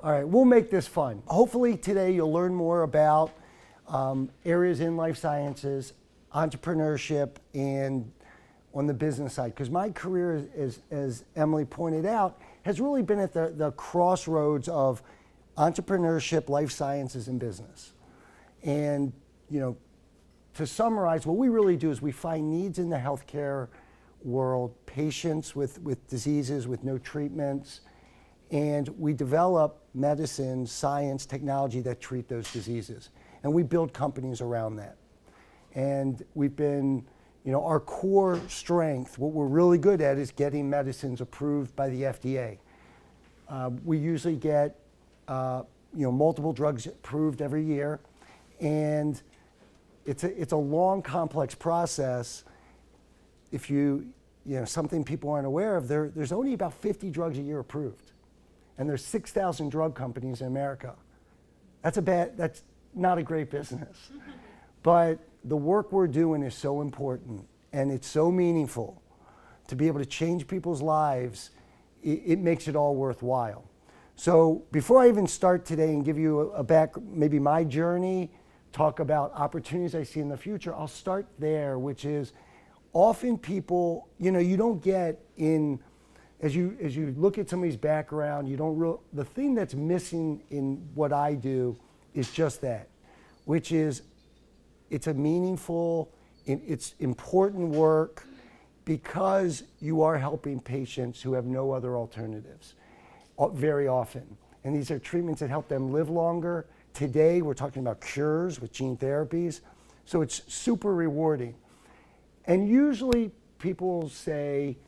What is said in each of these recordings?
All right, we'll make this fun. Hopefully today you'll learn more about areas in life sciences, entrepreneurship, and on the business side. Because my career, as Emily pointed out, has really been at the crossroads of entrepreneurship, life sciences, and business. And, you know, to summarize, what we really do is we find needs in the healthcare world, patients with diseases with no treatments, and we develop medicine, science, technology that treat those diseases. And we build companies around that. And we've been, you know, our core strength, what we're really good at is getting medicines approved by the FDA. We usually get, you know, multiple drugs approved every year. And it's a long, complex process. If you know, something people aren't aware of, there's only about 50 drugs a year approved. And there's 6,000 drug companies in America. That's not a great business. But the work we're doing is so important and it's so meaningful to be able to change people's lives, it makes it all worthwhile. So before I even start today and give you maybe my journey, talk about opportunities I see in the future, I'll start there, which is often people, you know, you don't get in, as you look at somebody's background, the thing that's missing in what I do is just that, which is it's a meaningful, it's important work because you are helping patients who have no other alternatives very often. And these are treatments that help them live longer. Today, we're talking about cures with gene therapies. So it's super rewarding. And usually people will say,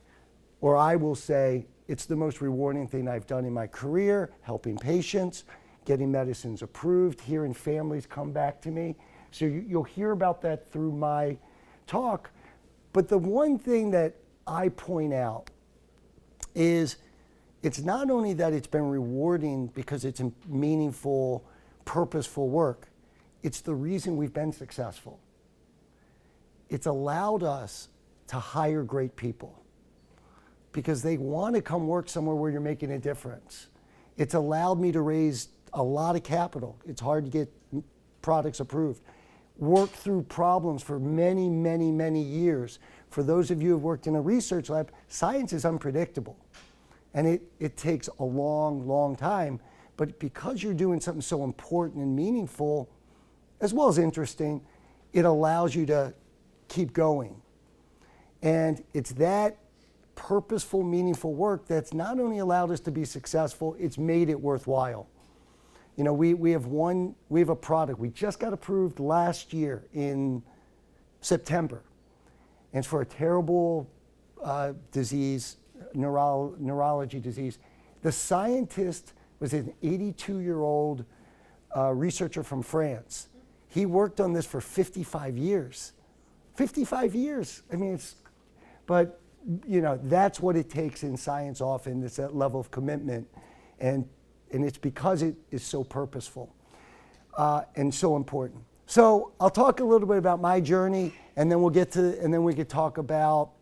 or I will say, it's the most rewarding thing I've done in my career, helping patients, getting medicines approved, hearing families come back to me. So you'll hear about that through my talk. But the one thing that I point out is it's not only that it's been rewarding because it's meaningful, purposeful work, it's the reason we've been successful. It's allowed us to hire great people because they want to come work somewhere where you're making a difference. It's allowed me to raise a lot of capital. It's hard to get products approved. Work through problems for many, many, many years. For those of you who have worked in a research lab, science is unpredictable. And it takes a long, long time. But because you're doing something so important and meaningful, as well as interesting, it allows you to keep going. And it's that purposeful, meaningful work that's not only allowed us to be successful, it's made it worthwhile. You know, we have a product we just got approved last year in September. And it's for a terrible disease, neurology disease. The scientist was an 82-year-old researcher from France. He worked on this for 55 years. 55 years. I mean, but you know, that's what it takes in science often. It's that level of commitment. And it's because it is so purposeful and so important. So I'll talk a little bit about my journey, and then we could talk about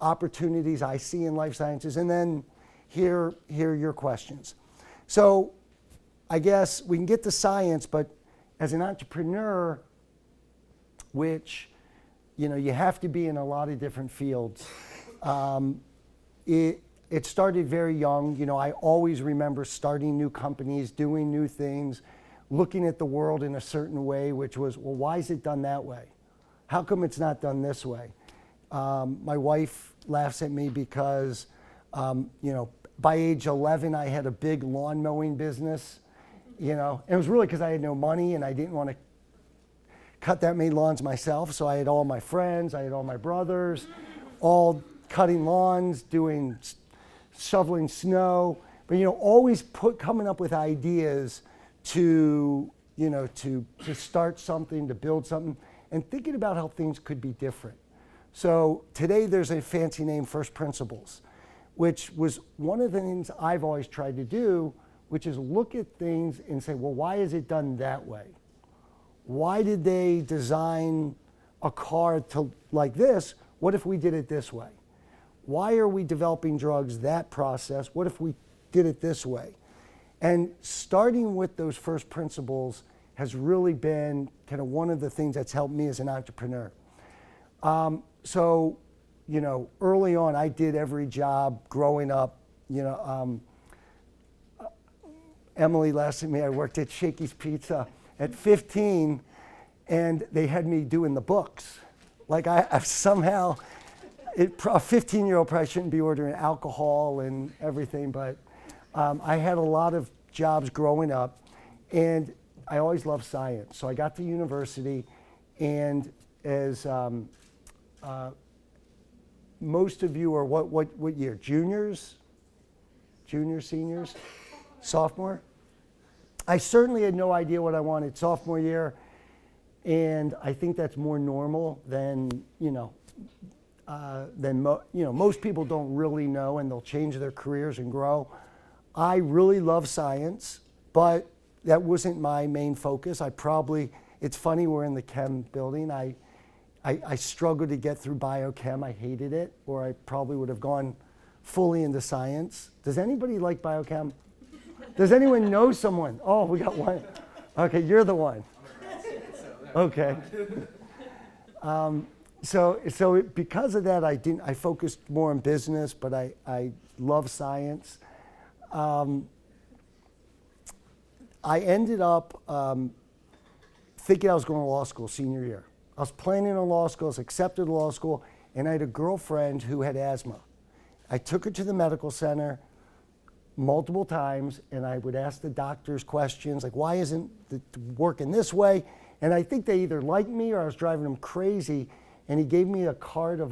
opportunities I see in life sciences, and then hear your questions. So I guess we can get to science, but as an entrepreneur, which, you know, you have to be in a lot of different fields. It started very young. You know, I always remember starting new companies, doing new things, looking at the world in a certain way, which was, well, why is it done that way? How come it's not done this way? My wife laughs at me because, you know, by age 11, I had a big lawn mowing business. You know, and it was really because I had no money and I didn't want to cut that many lawns myself. So I had all my friends, I had all my brothers, all cutting lawns, shoveling snow. But, you know, always coming up with ideas to, you know, to start something, to build something, and thinking about how things could be different. So today there's a fancy name, First Principles, which was one of the things I've always tried to do, which is look at things and say, well, why is it done that way? Why did they design a car like this? What if we did it this way? why are we developing drugs, that process? What if we did it this way? And starting with those first principles has really been kind of one of the things that's helped me as an entrepreneur. So, you know, early on, I did every job growing up. You know, Emily lasted me. I worked at Shakey's Pizza at 15, and they had me doing the books. Like I somehow, a 15-year-old probably shouldn't be ordering alcohol and everything, but I had a lot of jobs growing up, and I always loved science. So I got to university, and as most of you are what year? Juniors, seniors, sophomore? I certainly had no idea what I wanted sophomore year, and I think that's more normal than, most people don't really know, and they'll change their careers and grow. I really love science, but that wasn't my main focus. It's funny, we're in the chem building. I struggled to get through biochem. I hated it, or I probably would have gone fully into science. Does anybody like biochem? Does anyone know someone? Oh, we got one. Okay, you're the one. Okay. Because of that, I focused more on business, but I love science. I ended up thinking I was going to law school senior year. I was planning on law school, I was accepted to law school, and I had a girlfriend who had asthma. I took her to the medical center multiple times, and I would ask the doctors questions like, why isn't it working this way? And I think they either liked me or I was driving them crazy, and he gave me a card of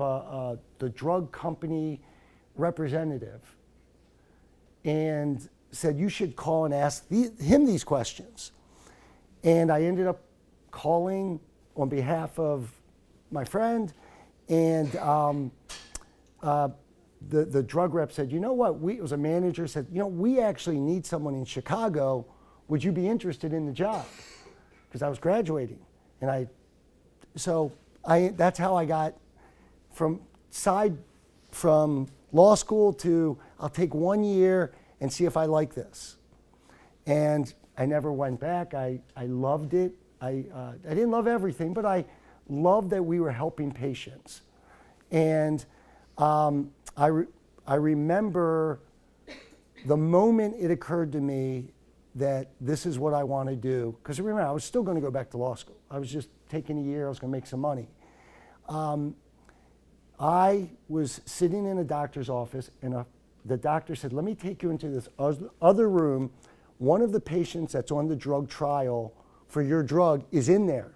the drug company representative and said, you should call and ask him these questions. And I ended up calling on behalf of my friend, and the drug rep said, you know what, it was a manager, said, we actually need someone in Chicago. Would you be interested in the job? Because I was graduating. And that's how I got from law school to, I'll take 1 year and see if I like this. And I never went back. I loved it. I didn't love everything, but I loved that we were helping patients. And I remember the moment it occurred to me that this is what I want to do. Because remember, I was still going to go back to law school. I was just taking a year. I was going to make some money. I was sitting in a doctor's office, and the doctor said, let me take you into this other room. One of the patients that's on the drug trial for your drug is in there.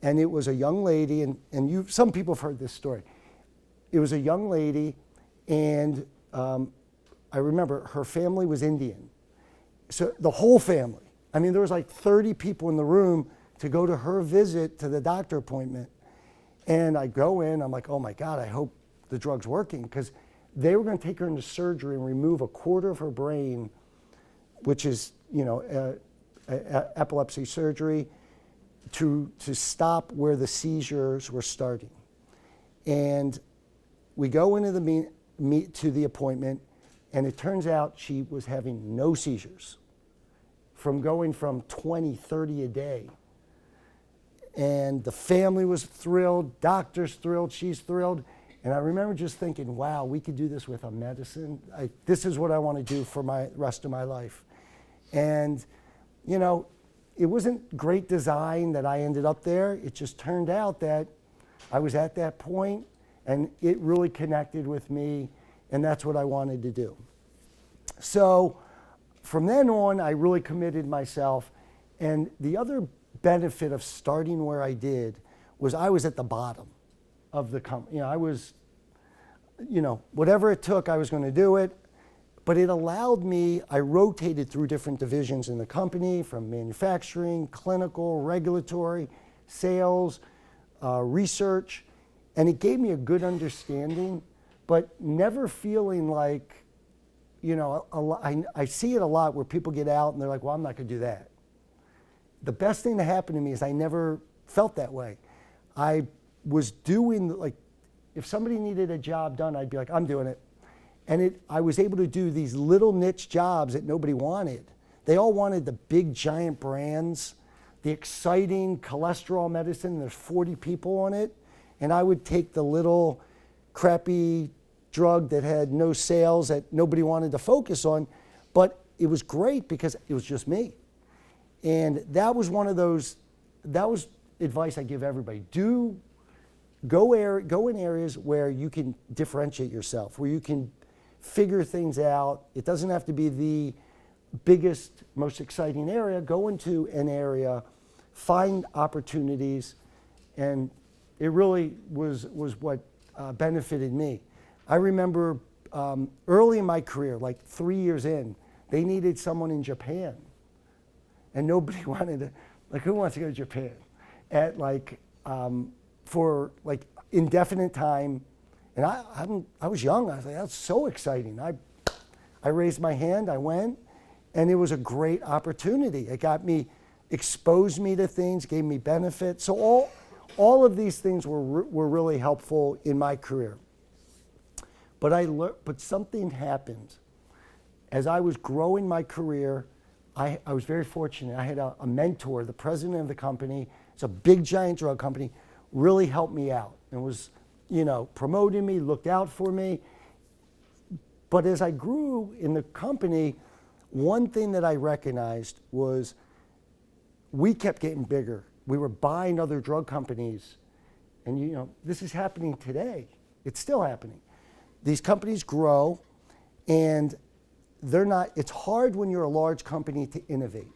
And it was a young lady, and some people have heard this story. It was a young lady, and I remember her family was Indian. So the whole family. I mean, there was like 30 people in the room to go to her visit to the doctor appointment. And I go in, I'm like, oh my God, I hope the drug's working. Because they were going to take her into surgery and remove a quarter of her brain, which is, epilepsy surgery, to stop where the seizures were starting. And we go into to the appointment, and it turns out she was having no seizures, from going from 20, 30 a day. And the family was thrilled, doctors thrilled, she's thrilled. And I remember just thinking, wow, we could do this with a medicine. This is what I want to do for my rest of my life. And, it wasn't great design that I ended up there. It just turned out that I was at that point, and it really connected with me, and that's what I wanted to do. So from then on, I really committed myself. And the other benefit of starting where I did was I was at the bottom of the company. I was, whatever it took, I was going to do it. But it allowed me, I rotated through different divisions in the company, from manufacturing, clinical, regulatory, sales, research. And it gave me a good understanding, but never feeling like, I see it a lot where people get out and they're like, well, I'm not going to do that. The best thing that happened to me is I never felt that way. I was doing, if somebody needed a job done, I'd be like, I'm doing it. And I was able to do these little niche jobs that nobody wanted. They all wanted the big giant brands, the exciting cholesterol medicine. There's 40 people on it. And I would take the little crappy drug that had no sales that nobody wanted to focus on. But it was great because it was just me. And that was one of those, that was advice I give everybody. Go in areas where you can differentiate yourself, where you can figure things out. It doesn't have to be the biggest, most exciting area. Go into an area, find opportunities, and it really was what benefited me. I remember early in my career, like 3 years in, they needed someone in Japan, and nobody wanted to, like, who wants to go to Japan at like for like indefinite time? And I was young. I was like, that's so exciting. I raised my hand. I went, and it was a great opportunity. It got me, exposed me to things, gave me benefits. So all of these things were really helpful in my career. But something happened. As I was growing my career, I was very fortunate. I had a mentor, the president of the company. It's a big, giant drug company, really helped me out and was, promoting me, looked out for me. But as I grew in the company, one thing that I recognized was we kept getting bigger. We were buying other drug companies. And this is happening today. It's still happening. These companies grow, and it's hard when you're a large company to innovate.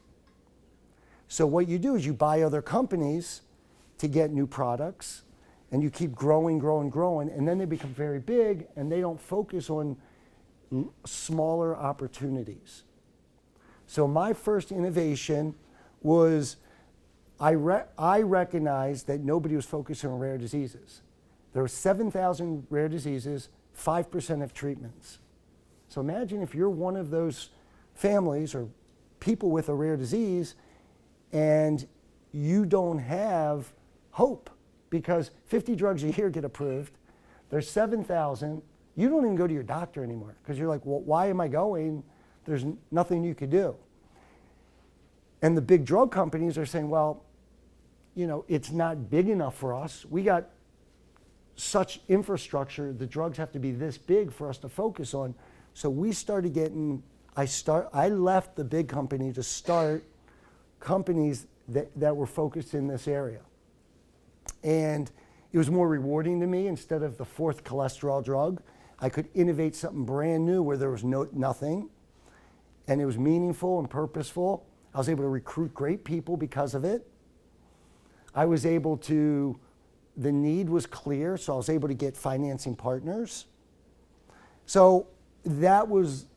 So what you do is you buy other companies to get new products, and you keep growing, and then they become very big, and they don't focus on smaller opportunities. So my first innovation was I recognized that nobody was focusing on rare diseases. There were 7,000 rare diseases, 5% of treatments. So imagine if you're one of those families or people with a rare disease and you don't have hope, because 50 drugs a year get approved. There's 7,000. You don't even go to your doctor anymore because you're like, well, why am I going? There's nothing you could do. And the big drug companies are saying, well, it's not big enough for us. We got such infrastructure. The drugs have to be this big for us to focus on. So we started getting, I left the big company to start companies that were focused in this area. And it was more rewarding to me. Instead of the fourth cholesterol drug, I could innovate something brand new where there was nothing. And it was meaningful and purposeful. I was able to recruit great people because of it. I was able to, the need was clear, so I was able to get financing partners. So that was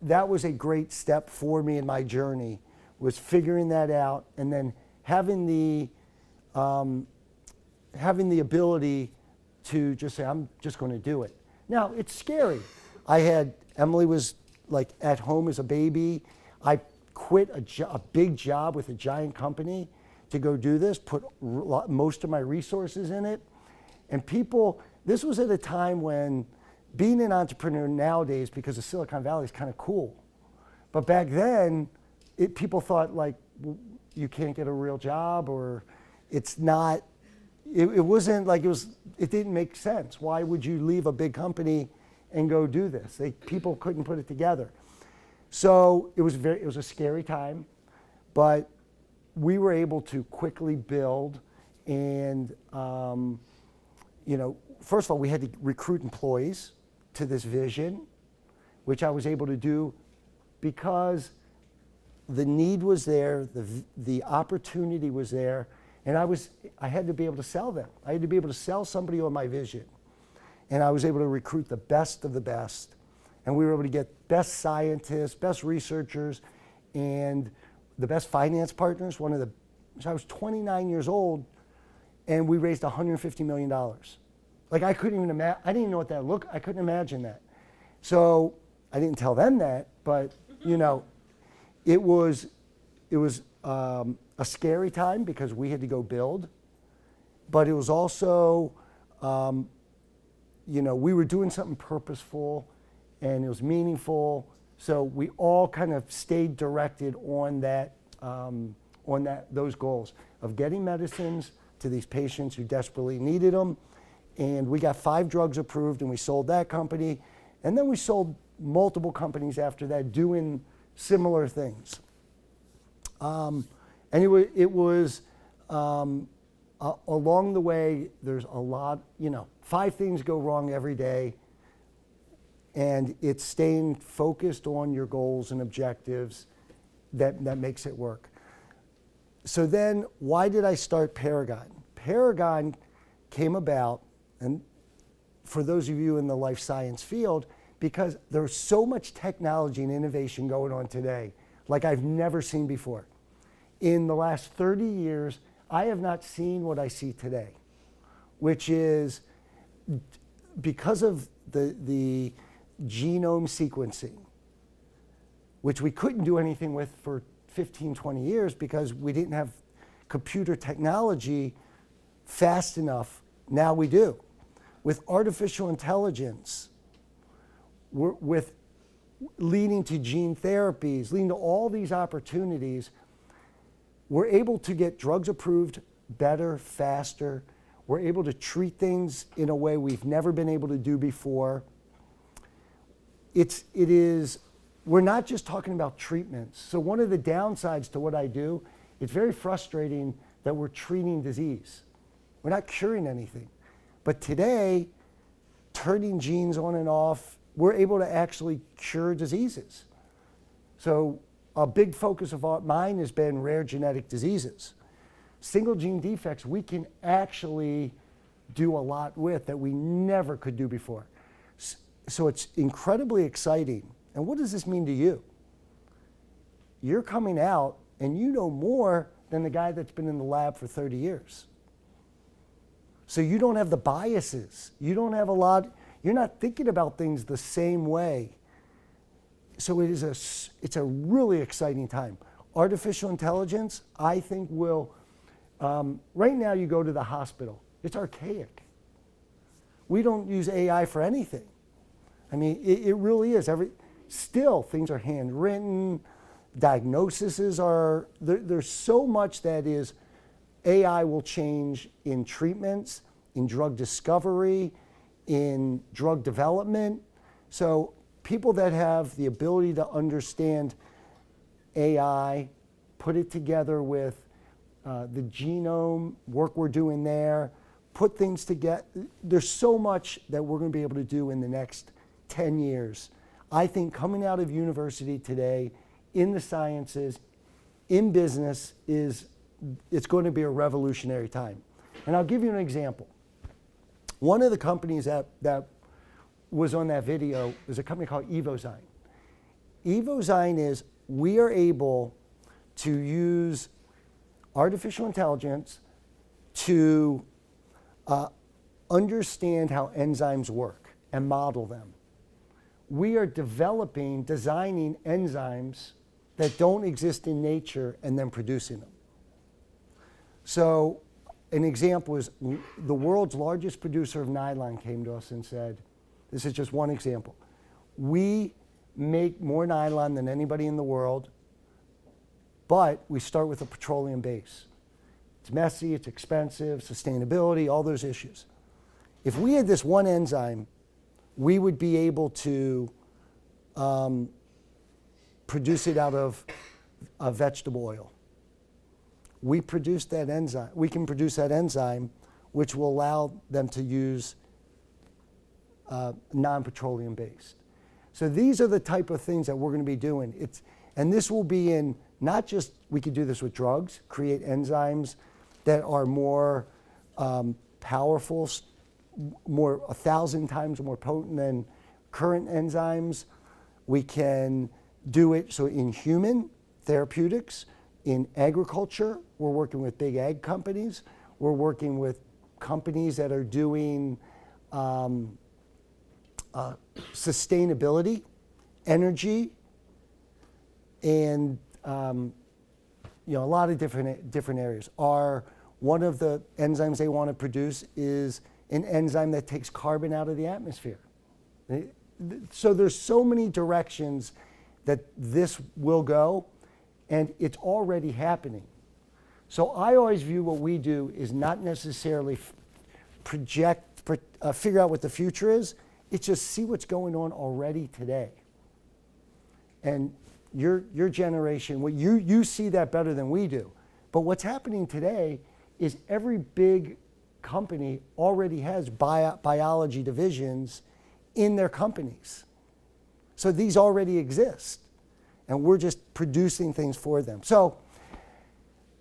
a great step for me in my journey, was figuring that out and then having the ability to just say, I'm just going to do it. Now, it's scary. Emily was like at home as a baby. I quit a big job with a giant company to go do this, put most of my resources in it. And this was at a time when being an entrepreneur nowadays, because of Silicon Valley, is kind of cool. But back then, people thought like, you can't get a real job, or it's not, it wasn't like it didn't make sense. Why would you leave a big company and go do this? People couldn't put it together. So it was a scary time, but we were able to quickly build, and first of all, we had to recruit employees to this vision, which I was able to do because the need was there, the opportunity was there, and I had to be able to sell them. I had to be able to sell somebody on my vision. And I was able to recruit the best of the best. And we were able to get best scientists, best researchers, and the best finance partners. So I was 29 years old, and we raised $150 million. Like I couldn't even imagine, I didn't even know what that looked, I couldn't imagine that. So I didn't tell them that, but it was a scary time because we had to go build, but it was also we were doing something purposeful and it was meaningful. So we all kind of stayed directed on those goals of getting medicines to these patients who desperately needed them. And we got 5 drugs approved, and we sold that company. And then we sold multiple companies after that doing similar things. And it was along the way, there's a lot, 5 things go wrong every day. And it's staying focused on your goals and objectives that makes it work. So then, why did I start Paragon? Paragon came about, and for those of you in the life science field, because there's so much technology and innovation going on today, like I've never seen before. In the last 30 years, I have not seen what I see today, which is because of the genome sequencing, which we couldn't do anything with for 15, 20 years because we didn't have computer technology fast enough. Now we do. With artificial intelligence, with leading to gene therapies, leading to all these opportunities, we're able to get drugs approved better, faster. We're able to treat things in a way we've never been able to do before. We're not just talking about treatments. So one of the downsides to what I do, it's very frustrating that we're treating disease. We're not curing anything. But today, turning genes on and off, we're able to actually cure diseases. So a big focus of mine has been rare genetic diseases. Single gene defects we can actually do a lot with that we never could do before. So it's incredibly exciting. And what does this mean to you? You're coming out and you know more than the guy that's been in the lab for 30 years. So you don't have the biases. You don't have you're not thinking about things the same way. So it's a really exciting time. Artificial intelligence, I think will, right now you go to the hospital, it's archaic. We don't use AI for anything. I mean, it really is. Still, things are handwritten, diagnoses are, there's so much that is, AI will change in treatments, in drug discovery, in drug development. So people that have the ability to understand AI, put it together with the genome work we're doing there, put things together. There's so much that we're going to be able to do in the next 10 years. I think coming out of university today, in the sciences, in business, it's going to be a revolutionary time. And I'll give you an example. One of the companies that was on that video is a company called Evo Zion. Evo Zion is, we are able to use artificial intelligence to understand how enzymes work and model them. We are designing enzymes that don't exist in nature and then producing them. So an example is the world's largest producer of nylon came to us and said, this is just one example. We make more nylon than anybody in the world, but we start with a petroleum base. It's messy, it's expensive, sustainability, all those issues. If we had this one enzyme, we would be able to produce it out of vegetable oil. We produce that enzyme. We can produce that enzyme, which will allow them to use non-petroleum based. So these are the type of things that we're going to be doing. And this will be in not just, we could do this with drugs, create enzymes that are more powerful, 1,000 times more potent than current enzymes. We can do it so in human therapeutics, in agriculture, we're working with big ag companies. We're working with companies that are doing sustainability, energy, and a lot of different areas. One of the enzymes they want to produce is an enzyme that takes carbon out of the atmosphere. So there's so many directions that this will go, and it's already happening. So I always view what we do is not necessarily figure out what the future is. It's just see what's going on already today. And your generation, you see that better than we do. But what's happening today is every big company already has biology divisions in their companies. So these already exist. And we're just producing things for them. So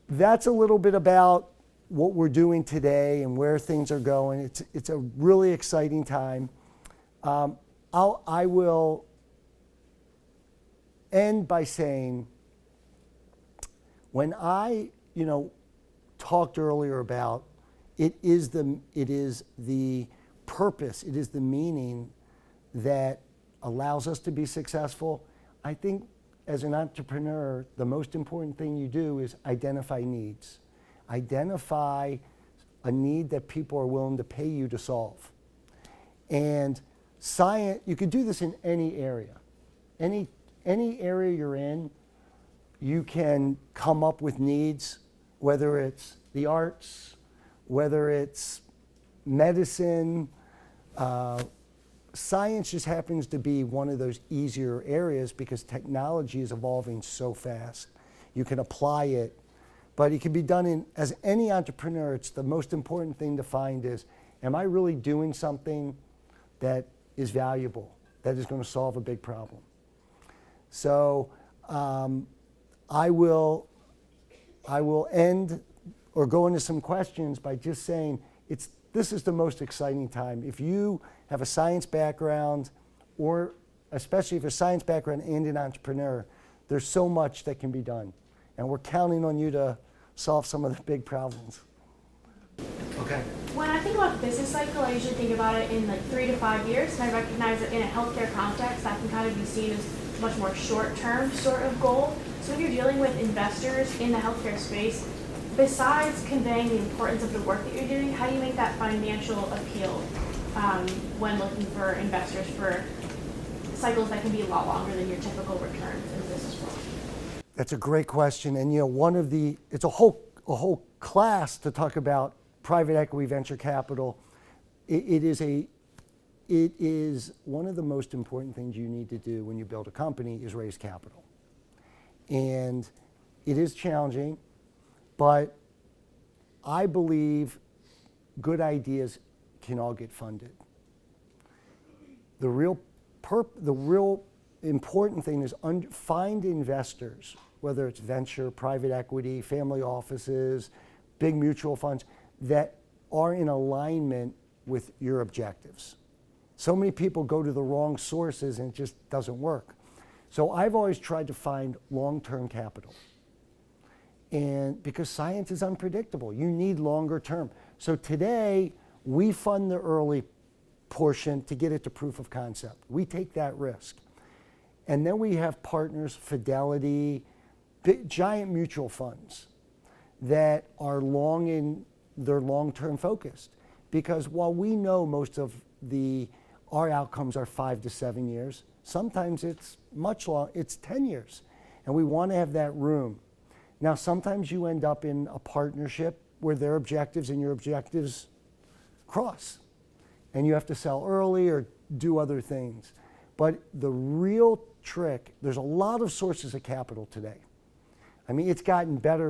that's a little bit about what we're doing today and where things are going. It's a really exciting time. I will end by saying, when I, talked earlier about it is the purpose, it is the meaning that allows us to be successful. I think as an entrepreneur, the most important thing you do is identify needs. Identify a need that people are willing to pay you to solve. And science, you could do this in any area. Any area you're in, you can come up with needs, whether it's the arts, whether it's medicine. Science just happens to be one of those easier areas because technology is evolving so fast. You can apply it, but it can be done as any entrepreneur, it's the most important thing to find is, am I really doing something that is valuable, that is going to solve a big problem? So I will end or go into some questions by just saying this is the most exciting time. If you have a science background, or especially if you're a science background and an entrepreneur, there's so much that can be done. And we're counting on you to solve some of the big problems. Okay. When I think about the business cycle, I usually think about it in 3 to 5 years, and I recognize that in a healthcare context, that can kind of be seen as a much more short-term sort of goal. So if you're dealing with investors in the healthcare space, besides conveying the importance of the work that you're doing, how do you make that financial appeal when looking for investors for cycles that can be a lot longer than your typical returns in the business world? That's a great question, and it's a whole class to talk about private equity, venture capital. It is one of the most important things you need to do when you build a company is raise capital, and it is challenging. But I believe good ideas can all get funded. The real important thing is find investors, whether it's venture, private equity, family offices, big mutual funds, that are in alignment with your objectives. So many people go to the wrong sources and it just doesn't work. So I've always tried to find long-term capital. And because science is unpredictable, you need longer term. So today, we fund the early portion to get it to proof of concept. We take that risk. And then we have partners, Fidelity, giant mutual funds that are they're long-term focused. Because while we know most of our outcomes are 5 to 7 years, sometimes it's much long, it's 10 years. And we want to have that room. Now, sometimes you end up in a partnership where their objectives and your objectives cross, and you have to sell early or do other things. But the real trick, there's a lot of sources of capital today. I mean, it's gotten better.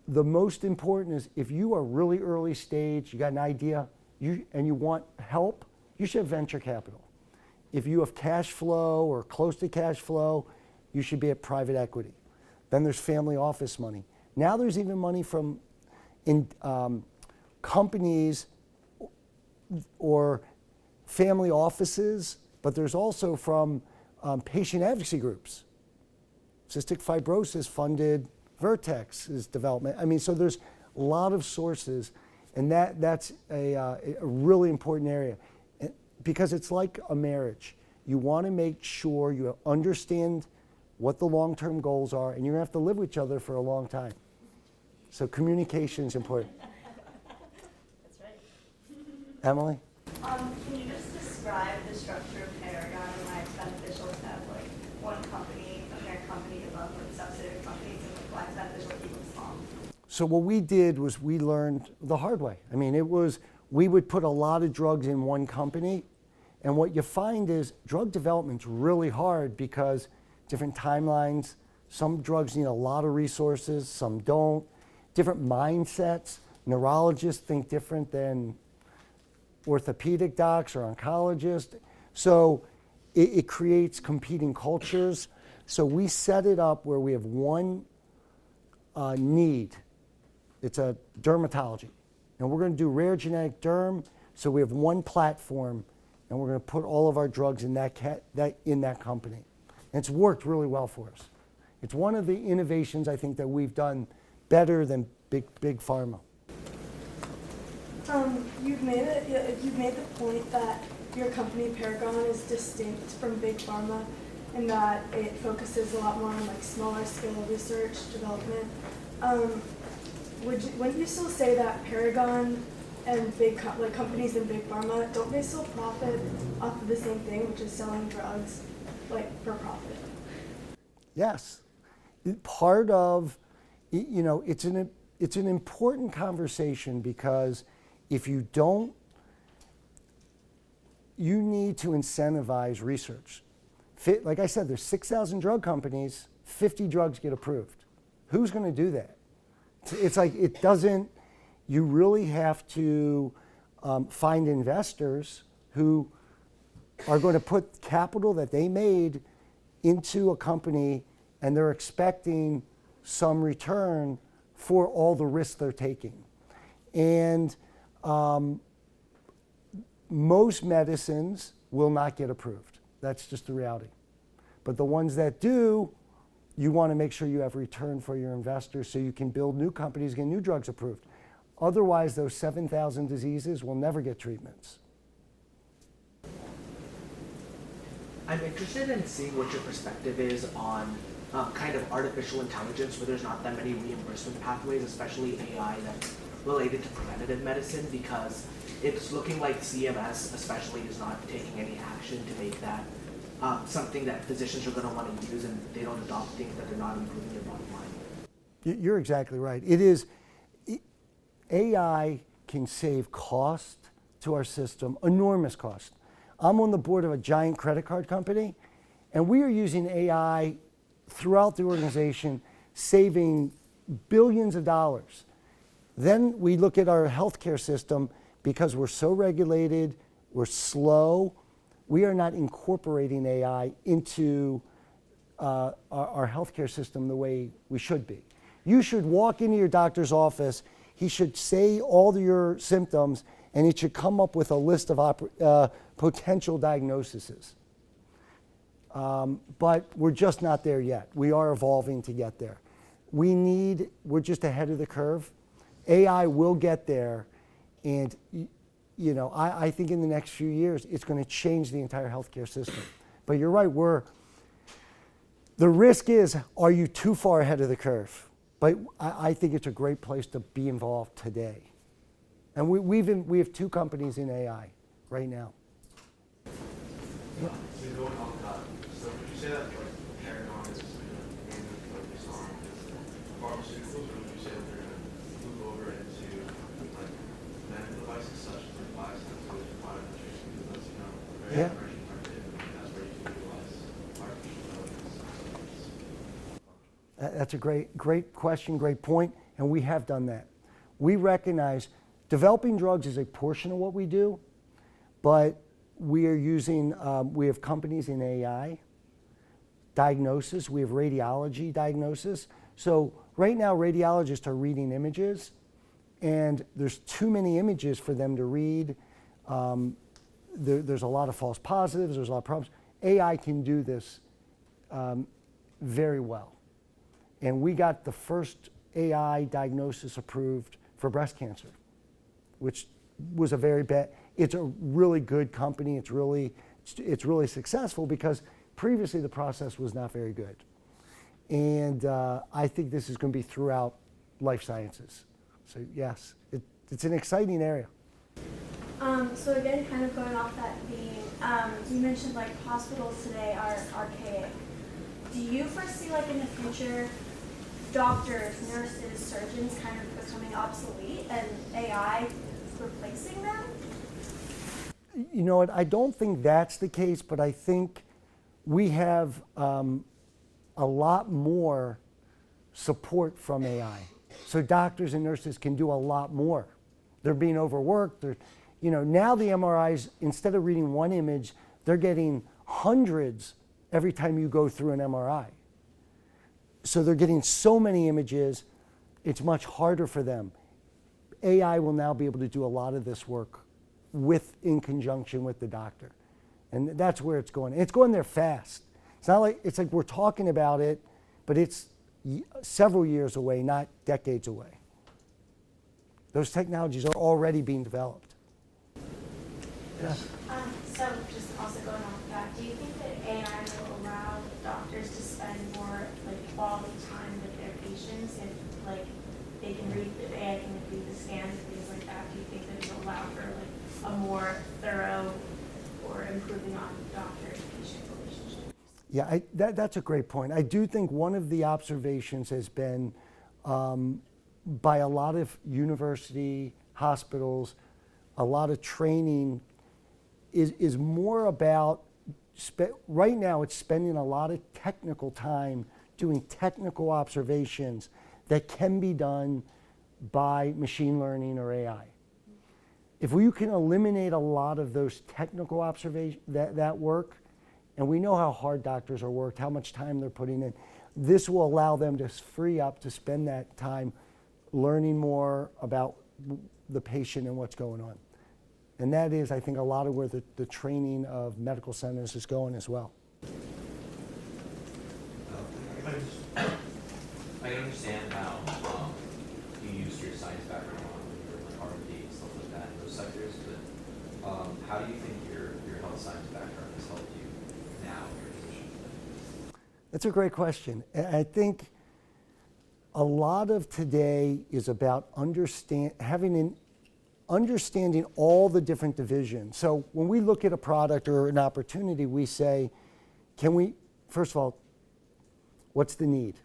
The most important is if you are really early stage, you got an idea, and you want help, you should have venture capital. If you have cash flow or close to cash flow, you should be at private equity. Then there's family office money. Now there's even money from companies or family offices, but there's also from patient advocacy groups. Cystic fibrosis funded Vertex's development. I mean, so there's a lot of sources, and that's a really important area because it's like a marriage. You want to make sure you understand what the long-term goals are, and you're going to have to live with each other for a long time. So communication is important. That's Emily? Can you just describe the structure of Paragon and why it's beneficial to have like one company, a parent company above like subsidiary companies, and like why it's beneficial to keep them small? So what we did was we learned the hard way. I mean, we would put a lot of drugs in one company, and what you find is drug development's really hard because different timelines, some drugs need a lot of resources, some don't, different mindsets. Neurologists think different than orthopedic docs or oncologists. So it creates competing cultures. So we set it up where we have one need. It's a dermatology. And we're going to do rare genetic derm. So we have one platform, and we're going to put all of our drugs in that company. And it's worked really well for us. It's one of the innovations I think that we've done better than big pharma. You've made the point that your company Paragon is distinct from big pharma, and that it focuses a lot more on like smaller scale research development. Wouldn't you still say that Paragon and big companies in big pharma, don't they still profit off of the same thing, which is selling drugs like for profit? Yes, part of, it's an important conversation because if you don't, you need to incentivize research. Like I said, there's 6,000 drug companies, 50 drugs get approved. Who's going to do that? It's like it doesn't, you really have to find investors who are going to put capital that they made into a company and they're expecting some return for all the risks they're taking. And most medicines will not get approved. That's just the reality. But the ones that do, you want to make sure you have return for your investors so you can build new companies, get new drugs approved. Otherwise, those 7,000 diseases will never get treatments. I'm interested in seeing what your perspective is on kind of artificial intelligence where there's not that many reimbursement pathways, especially AI that's related to preventative medicine, because it's looking like CMS especially is not taking any action to make that something that physicians are going to want to use, and they don't adopt things that they're not improving their bottom line. You're exactly right. It is, AI can save cost to our system, enormous cost. I'm on the board of a giant credit card company, and we are using AI throughout the organization, saving billions of dollars. Then we look at our healthcare system, because we're so regulated, we're slow, we are not incorporating AI into our healthcare system the way we should be. You should walk into your doctor's office, he should say all your symptoms, and it should come up with a list of potential diagnoses. But we're just not there yet. We are evolving to get there. We're just ahead of the curve. AI will get there, and I think in the next few years, it's going to change the entire healthcare system. But you're right, the risk is, are you too far ahead of the curve? But I think it's a great place to be involved today. And we have 2 companies in AI right now. So going off that, so would you say that Paragon is mainly focused on pharmaceuticals, or would you say that they're going to move over into medical devices such as biosensors or biometrics, because that's a very emerging market, and that's where you can utilize artificial intelligence? That's a great question, great point, and we have done that. We recognize developing drugs is a portion of what we do, but we are using, we have companies in AI, diagnosis, we have radiology diagnosis. So right now, radiologists are reading images, and there's too many images for them to read. There's a lot of false positives, there's a lot of problems. AI can do this very well. And we got the first AI diagnosis approved for breast cancer, which was a very bad, it's a really good company. It's really successful because previously the process was not very good. And I think this is going to be throughout life sciences. So yes, it's an exciting area. So again, kind of going off that theme, you mentioned like hospitals today are archaic. Do you foresee like in the future, doctors, nurses, surgeons kind of becoming obsolete and AI replacing them? You know what? I don't think that's the case, but I think we have a lot more support from AI. So doctors and nurses can do a lot more. They're being overworked. Now the MRIs, instead of reading one image, they're getting hundreds every time you go through an MRI. So they're getting so many images, it's much harder for them. AI will now be able to do a lot of this work in conjunction with the doctor. And that's where it's going. And it's going there fast. It's like we're talking about it, but it's several years away, not decades away. Those technologies are already being developed. Yes. So just also going off of that, do you think that AI will allow doctors to spend more like quality time with their patients if like they can read, if AI can read the scans and things like that? Do you think that it'll allow for like a more thorough or improving on doctor-patient relationship? Yeah, that's a great point. I do think one of the observations has been by a lot of university, hospitals, a lot of training is more about, right now it's spending a lot of technical time doing technical observations that can be done by machine learning or AI. If you can eliminate a lot of those technical observations, that work, and we know how hard doctors are worked, how much time they're putting in, this will allow them to free up to spend that time learning more about the patient and what's going on. And that is, I think, a lot of where the training of medical centers is going as well. I understand how you used your science background when you were in like R&D and stuff like that in those sectors, but how do you think your health science background has helped you now in your position? That's a great question. I think a lot of today is about understanding all the different divisions. So when we look at a product or an opportunity, we say, first of all, what's the need?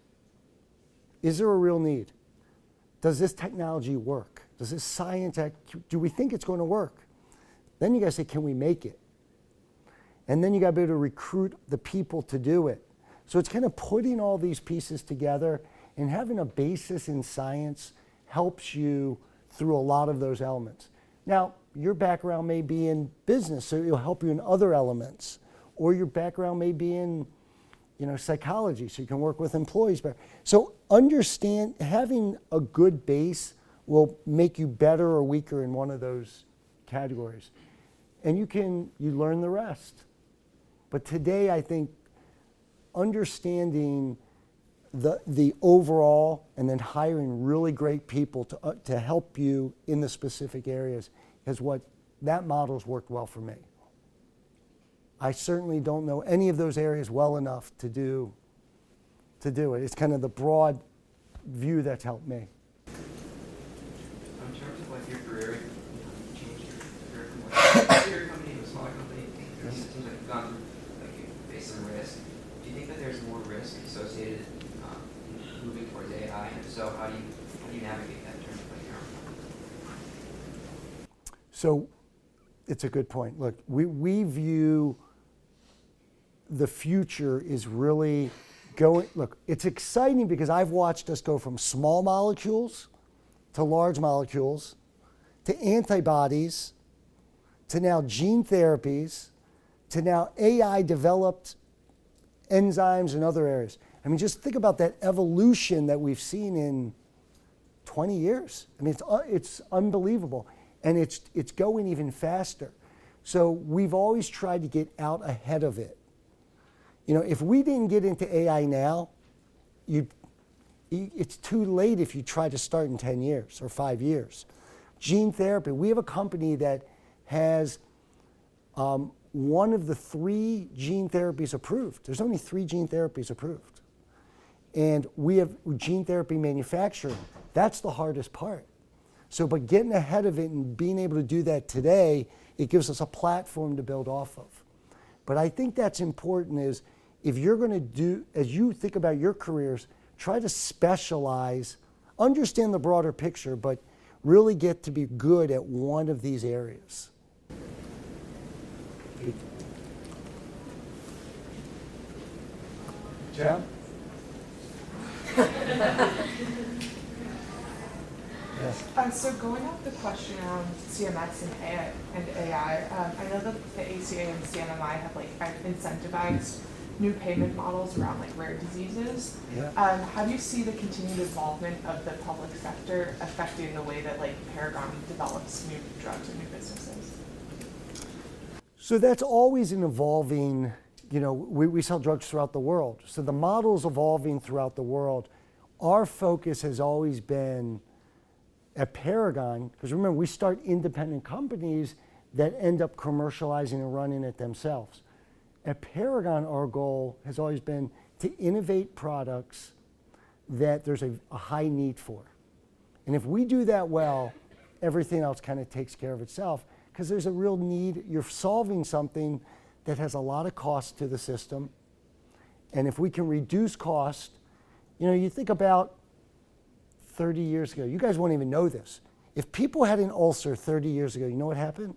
Is there a real need? Does this technology work? Does this science, do we think it's going to work? Then you got to say, can we make it? And then you got to be able to recruit the people to do it. So it's kind of putting all these pieces together, and having a basis in science helps you through a lot of those elements. Now, your background may be in business, so it'll help you in other elements. Or your background may be in psychology, so you can work with employees better. So having a good base will make you better or weaker in one of those categories. And you learn the rest. But today, I think understanding the overall and then hiring really great people to help you in the specific areas that model's worked well for me. I certainly don't know any of those areas well enough to do it. It's kind of the broad view that's helped me. In terms of like your career, you changed your career from like a bigger company to a smaller company. It seems like you've gone through, like you faced some risk. Do you think that there's more risk associated in moving towards AI? And if so, how do you navigate that in terms of like your own company? So it's a good point. Look, we view the future is really it's exciting because I've watched us go from small molecules to large molecules to antibodies to now gene therapies to now AI developed enzymes and other areas. I mean, just think about that evolution that we've seen in 20 years. I mean, it's unbelievable. And it's going even faster. So we've always tried to get out ahead of it. If we didn't get into AI now, it's too late if you try to start in 10 years or 5 years. Gene therapy, we have a company that has one of the 3 gene therapies approved. There's only 3 gene therapies approved. And we have gene therapy manufacturing. That's the hardest part. So, but getting ahead of it and being able to do that today it gives us a platform to build off of. But I think that's important is if you're going to do, as you think about your careers, try to specialize, understand the broader picture, but really get to be good at one of these areas. Jam? Yes. So going off the question around CMS and AI, I know that the ACA and CMMI have incentivized new payment models around rare diseases. Yeah. How do you see the continued involvement of the public sector affecting the way that Paragon develops new drugs and new businesses? So that's always an evolving, we sell drugs throughout the world. So the model's evolving throughout the world. Our focus has always been at Paragon, because remember, we start independent companies that end up commercializing and running it themselves. At Paragon, our goal has always been to innovate products that there's a high need for. And if we do that well, everything else kind of takes care of itself, because there's a real need. You're solving something that has a lot of cost to the system. And if we can reduce cost, you think about 30 years ago, you guys won't even know this. If people had an ulcer 30 years ago, you know what happened?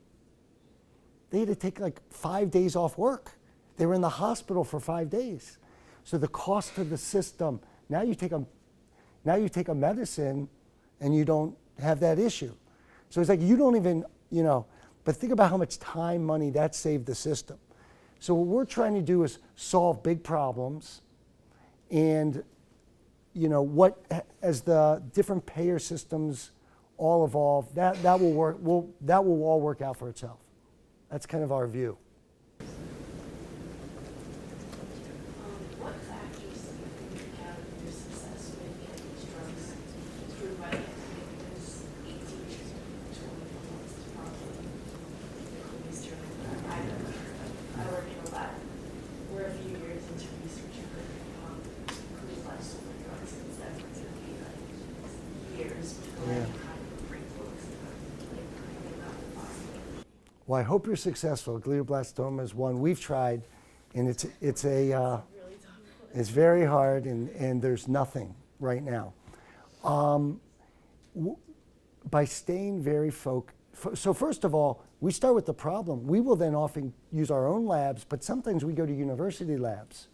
They had to take 5 days off work. They were in the hospital for 5 days. So the cost to the system, now you take a medicine and you don't have that issue. So it's you don't even, but think about how much time, money that saved the system. So what we're trying to do is solve big problems, and as the different payer systems all evolve, that will work. That will all work out for itself. That's kind of our view. What factors do you think account for your success with getting these drugs approved by the FDA? Because 18 years, 24 months is probably the quickest turnaround I've ever heard of. I work in a lab. We're a few years into research and glioblastoma drugs, and it's definitely going to be years before I can kind of bring books and think about the possibility. Well, I hope you're successful. Glioblastoma is one we've tried, and it's very hard, and there's nothing right now. By staying very so first of all, we start with the problem. We will then often use our own labs, but sometimes we go to university labs.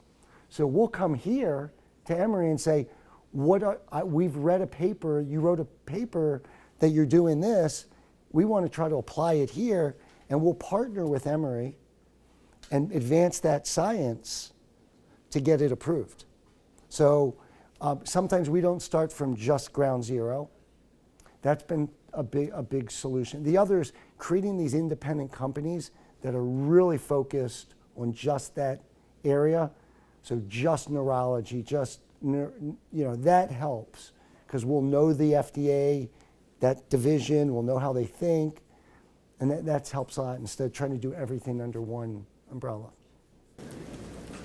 So we'll come here to Emory and say, we've read a paper, you wrote a paper that you're doing this, we want to try to apply it here, and we'll partner with Emory and advance that science to get it approved. So sometimes we don't start from just ground zero. That's been a big solution. The other is creating these independent companies that are really focused on just that area. So just neurology, that helps, because we'll know the FDA, that division, we'll know how they think, and that helps a lot instead of trying to do everything under one umbrella.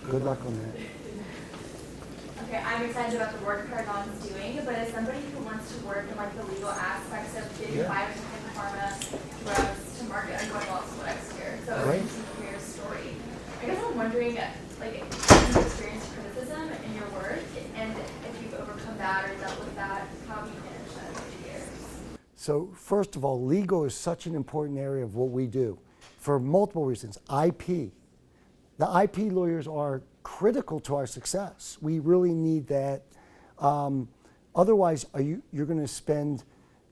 Good luck on that. Okay, I'm excited about the work Paragon's doing, but as somebody who wants to work in the legal aspects of getting biotech and pharma drugs to market, I'm going law school next year, so I want to hear your story. I guess I'm wondering, have you experienced criticism in your work, and if you've overcome that or dealt with that, how have you managed that over the years? So first of all, legal is such an important area of what we do for multiple reasons. IP. The IP lawyers are critical to our success. We really need that. Otherwise, you're going to spend,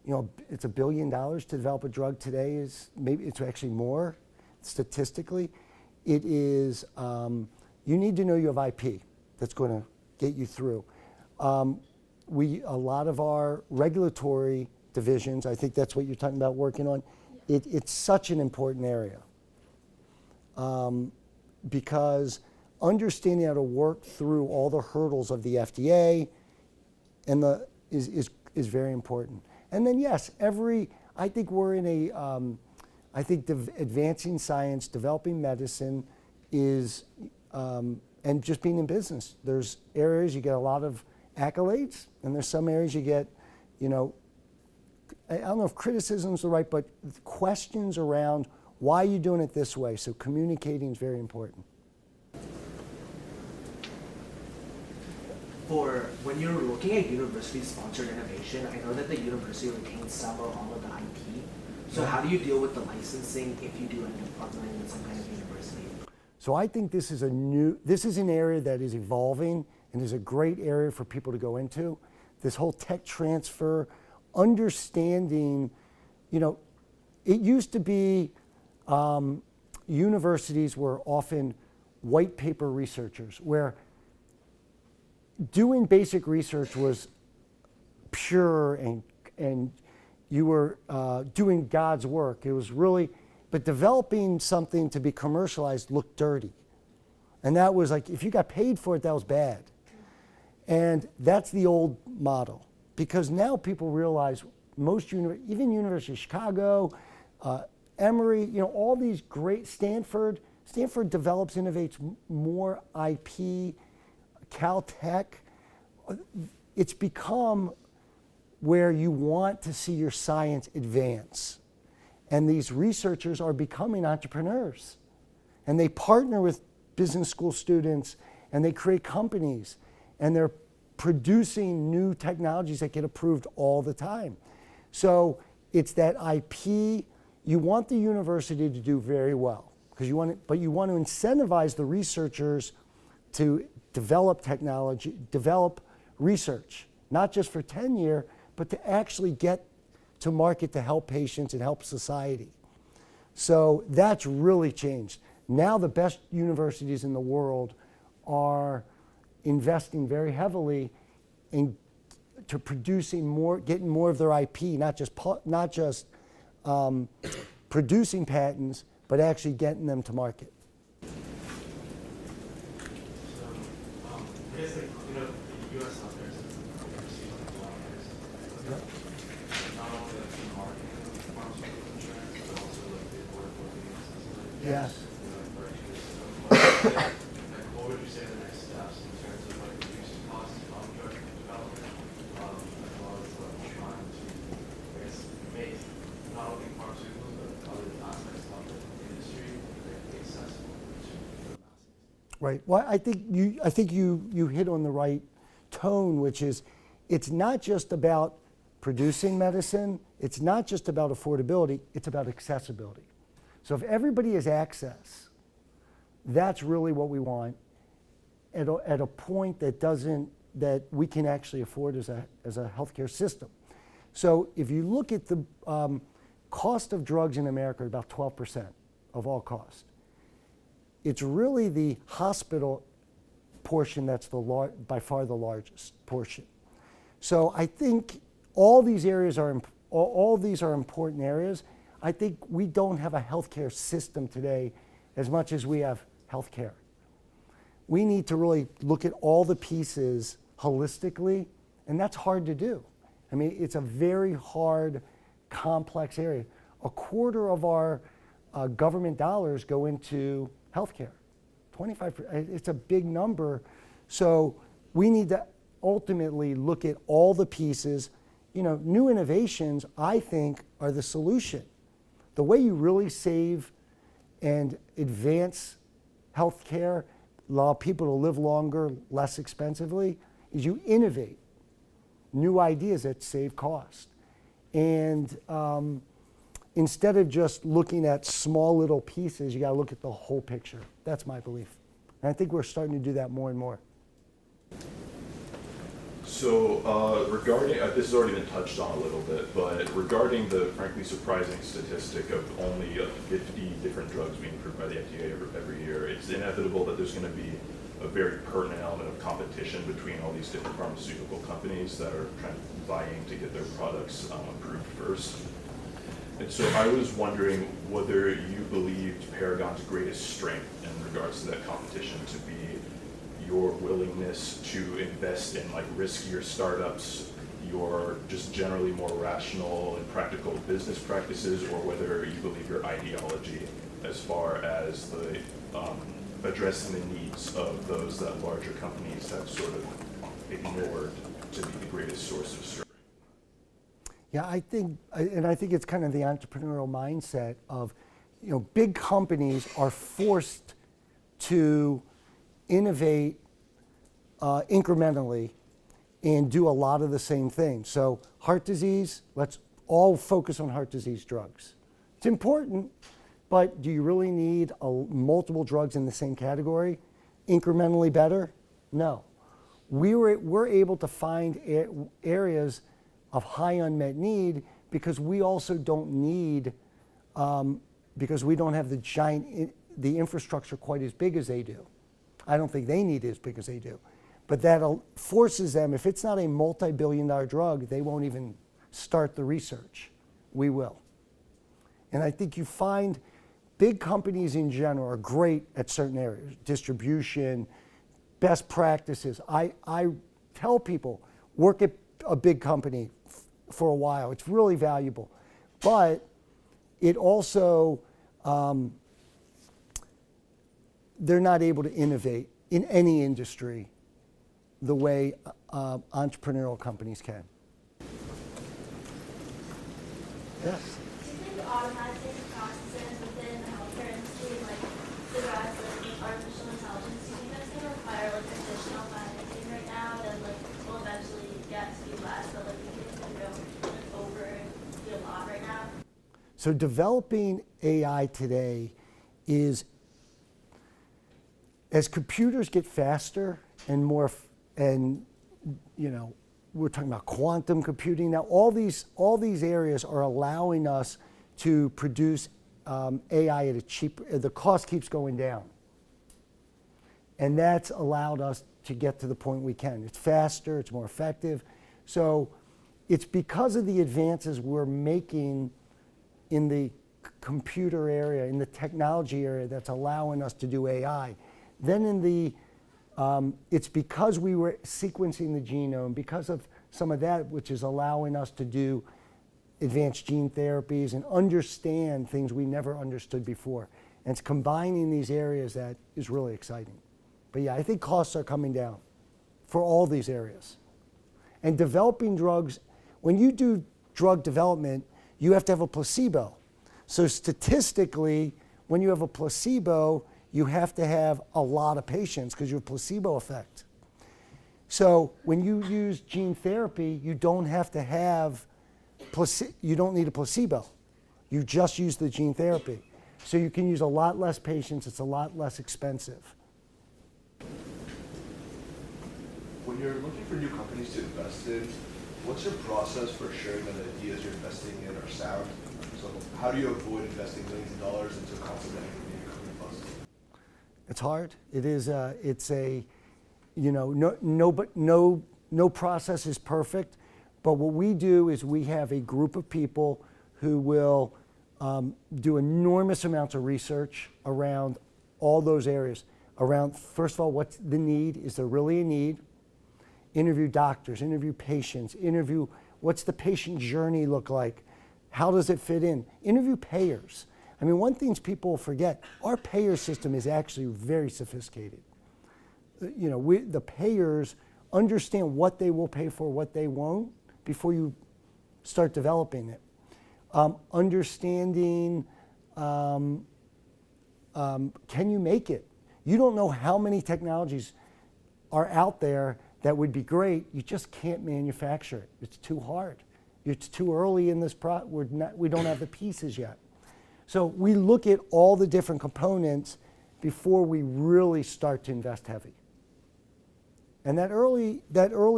it's $1 billion to develop a drug today. Maybe it's actually more statistically. It is, you need to know you have IP that's going to get you through. A lot of our regulatory divisions, I think that's what you're talking about working on, it's such an important area. Because understanding how to work through all the hurdles of the FDA is very important. And then yes, I think we're in advancing science, developing medicine is, and just being in business. There's areas you get a lot of accolades, and there's some areas you get, I don't know if criticism is the right, but questions around Why are you doing it this way? So communicating is very important. For when you're looking at university-sponsored innovation, I know that the university retains some or all of the IP. So how do you deal with the licensing if you do end up partnering with some kind of university? So I think this is an area that is evolving and is a great area for people to go into. This whole tech transfer, understanding, it used to be universities were often white paper researchers, where doing basic research was pure and you were doing God's work. It was really, but developing something to be commercialized looked dirty. And that was like, if you got paid for it, that was bad. And that's the old model. Because now people realize even University of Chicago, Emory, all these great, Stanford develops, innovates more IP, Caltech. It's become where you want to see your science advance. And these researchers are becoming entrepreneurs. And they partner with business school students, and they create companies, and they're producing new technologies that get approved all the time. So it's that IP. You want the university to do very well, but you want to incentivize the researchers to develop technology, develop research, not just for tenure, but to actually get to market to help patients and help society. So that's really changed. Now the best universities in the world are investing very heavily to producing more, getting more of their IP, not just producing patents, but actually getting them to market. So, I guess the U.S. healthcare system receives a lot of risk. Not only like the marketing of pharmaceutical insurance, but also like the affordability and accessibility. Yes. What would you say the next steps in terms of like reducing costs of drug development, as well as trying to, I guess, make not only pharmaceuticals but other aspects of the industry that be accessible to the masses? Right. Well, I think you hit on the right tone, which is, it's not just about producing medicine. It's not just about affordability. It's about accessibility. So if everybody has access, that's really what we want at a point that we can actually afford as a healthcare system. So if you look at the cost of drugs in America, about 12% of all cost. It's really the hospital portion that's by far the largest portion. So I think all these areas all these are important areas. I think we don't have a healthcare system today as much as we have healthcare. We need to really look at all the pieces holistically, and that's hard to do. I mean, it's a very hard, complex area. A quarter of our government dollars go into healthcare. 25%, it's a big number. So we need to ultimately look at all the pieces. New innovations, I think, are the solution. The way you really save and advance healthcare, allow people to live longer, less expensively, is you innovate new ideas that save cost. And instead of just looking at small little pieces, you got to look at the whole picture. That's my belief. And I think we're starting to do that more and more. So regarding, this has already been touched on a little bit, but regarding the frankly surprising statistic of only 50 different drugs being approved by the FDA every year, it's inevitable that there's going to be a very pertinent element of competition between all these different pharmaceutical companies that are vying to get their products approved first. And so I was wondering whether you believed Paragon's greatest strength in regards to that competition to be your willingness to invest in like riskier startups, your just generally more rational and practical business practices, or whether you believe your ideology as far as the addressing the needs of those that larger companies have sort of ignored to be the greatest source of strength. Yeah, I think it's kind of the entrepreneurial mindset of big companies are forced to innovate incrementally and do a lot of the same things. So heart disease, let's all focus on heart disease drugs. It's important, but do you really need multiple drugs in the same category? Incrementally better? No. We're able to find areas of high unmet need because we also don't need, because we don't have the infrastructure quite as big as they do. I don't think they need it as big as they do. But that forces them, if it's not a multi-billion-dollar drug, they won't even start the research. We will. And I think you find big companies in general are great at certain areas, distribution, best practices. I tell people, work at a big company for a while. It's really valuable. But it also, they're not able to innovate in any industry the way entrepreneurial companies can. Yes? Do you think automating processes within the healthcare industry, like the rise of artificial intelligence, do you think that's going to require like additional financing right now that like will eventually get to be less, but like you think it's going to go like, over a lot right now? So developing AI today is, as computers get faster and more, and we're talking about quantum computing now, all these areas are allowing us to produce AI at a cheap, the cost keeps going down. And that's allowed us to get to the point we can. It's faster, it's more effective. So it's because of the advances we're making in the computer area, in the technology area, that's allowing us to do AI. Then in the, it's because we were sequencing the genome, because of some of that, which is allowing us to do advanced gene therapies and understand things we never understood before. And it's combining these areas that is really exciting. But yeah, I think costs are coming down for all these areas. And developing drugs, when you do drug development, you have to have a placebo. So statistically, when you have a placebo, you have to have a lot of patients because you have placebo effect. So when you use gene therapy, you don't have to have, you don't need a placebo. You just use the gene therapy. So you can use a lot less patients, it's a lot less expensive. When you're looking for new companies to invest in, what's your process for assuring that the ideas you're investing in are sound? So how do you avoid investing millions of dollars into a concept that could be a company bust? It's hard. It is. It's a, no process is perfect. But what we do is we have a group of people who will do enormous amounts of research around all those areas. Around, first of all, what's the need? Is there really a need? Interview doctors, interview patients, interview what's the patient journey look like? How does it fit in? Interview payers. I mean, one thing people forget, our payer system is actually very sophisticated. The payers understand what they will pay for, what they won't, before you start developing it. Understanding, can you make it? You don't know how many technologies are out there that would be great. You just can't manufacture it. It's too hard. It's too early in this we don't have the pieces yet. So we look at all the different components before we really start to invest heavy. And that early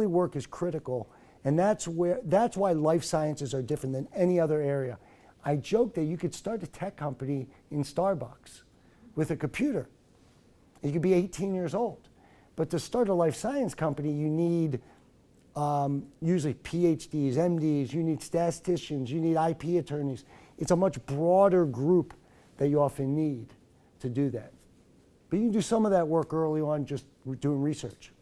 work is critical, and that's why life sciences are different than any other area. I joke that you could start a tech company in Starbucks with a computer. You could be 18 years old. But to start a life science company, you need usually PhDs, MDs, you need statisticians, you need IP attorneys. It's a much broader group that you often need to do that. But you can do some of that work early on just doing research.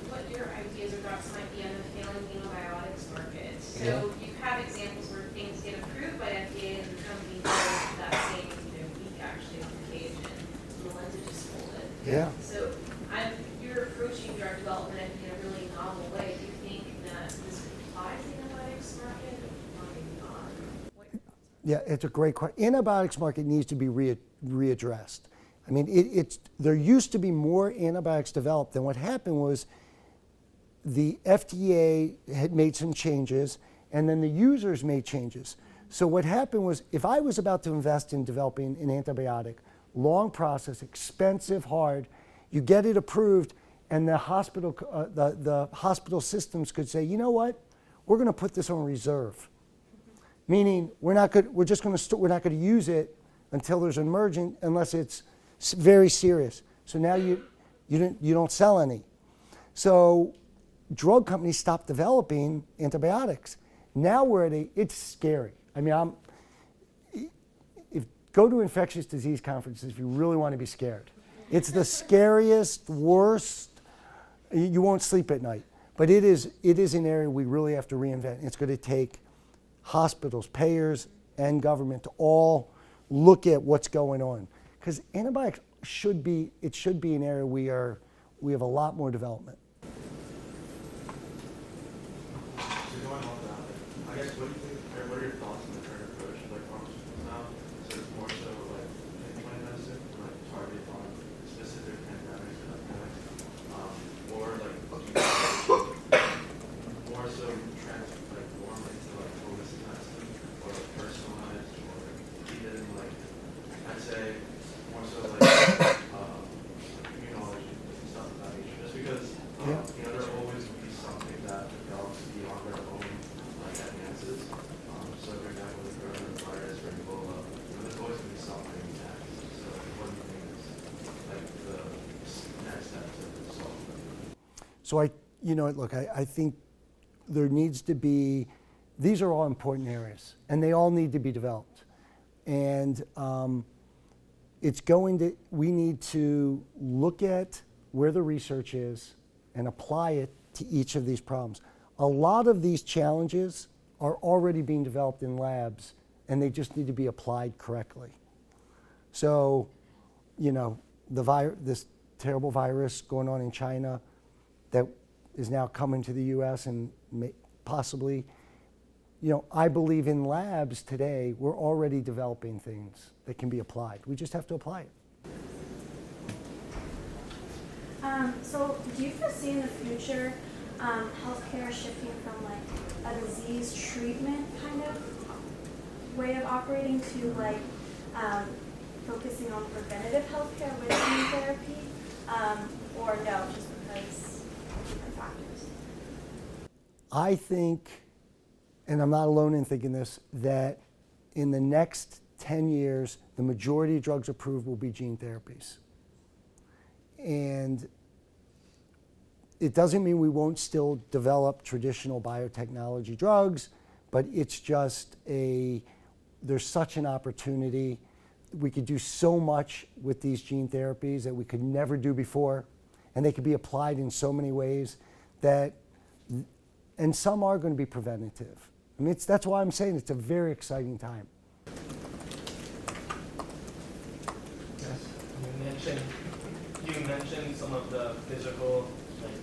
What your ideas or thoughts might be on the failing antibiotics market? So Yeah. you have examples where things get approved by FDA and the company does that same week actually application and the lens just fold it. Yeah. So you're approaching drug development in a really novel way. Do you think that this could apply to the antibiotics market or maybe not? What are your thoughts on Yeah, it's a great question. Antibiotics market needs to be readdressed. I mean, there used to be more antibiotics developed. Then what happened was the FDA had made some changes, and then the users made changes. So what happened was, if I was about to invest in developing an antibiotic, long process, expensive, hard, you get it approved, and the hospital systems could say, you know what, we're going to put this on reserve. Meaning we're not going to use it until there's an emergent, unless it's very serious. So now you don't sell any. So drug companies stopped developing antibiotics. Now it's scary. I mean, go to infectious disease conferences if you really want to be scared. It's the scariest, worst. You won't sleep at night. But it is an area we really have to reinvent. It's going to take hospitals, payers, and government to all look at what's going on. Because antibiotics should be an area we have a lot more development. So going on that, I guess what do you think, or what are your thoughts on the current approach of like pharmaceuticals now? So it's more so like implant medicine, like targeted on specific pandemics or epidemics, or like more so transform into like holistic medicine, or like personalized, or even like I'd say more so like immunology and stuff of that nature. Just because you know there always will be something that develops beyond their own like advances. So for example, the coronavirus or Ebola, there's always going to be something next. So what do you think is like the next step to solve that? So I think there needs to be, these are all important areas, and they all need to be developed. And we need to look at where the research is and apply it to each of these problems. A lot of these challenges are already being developed in labs, and they just need to be applied correctly. So, this terrible virus going on in China that is now coming to the US and possibly, I believe in labs today, we're already developing things that can be applied. We just have to apply it. So do you foresee in the future healthcare shifting from like a disease treatment kind of way of operating to like focusing on preventative healthcare with gene therapy, or no, just because of different factors? I think, and I'm not alone in thinking this, that in the next 10 years, the majority of drugs approved will be gene therapies. And it doesn't mean we won't still develop traditional biotechnology drugs, but it's just there's such an opportunity. We could do so much with these gene therapies that we could never do before, and they could be applied in so many ways and some are going to be preventative. I mean, that's why I'm saying it's a very exciting time. Yes, you mentioned some of the physical,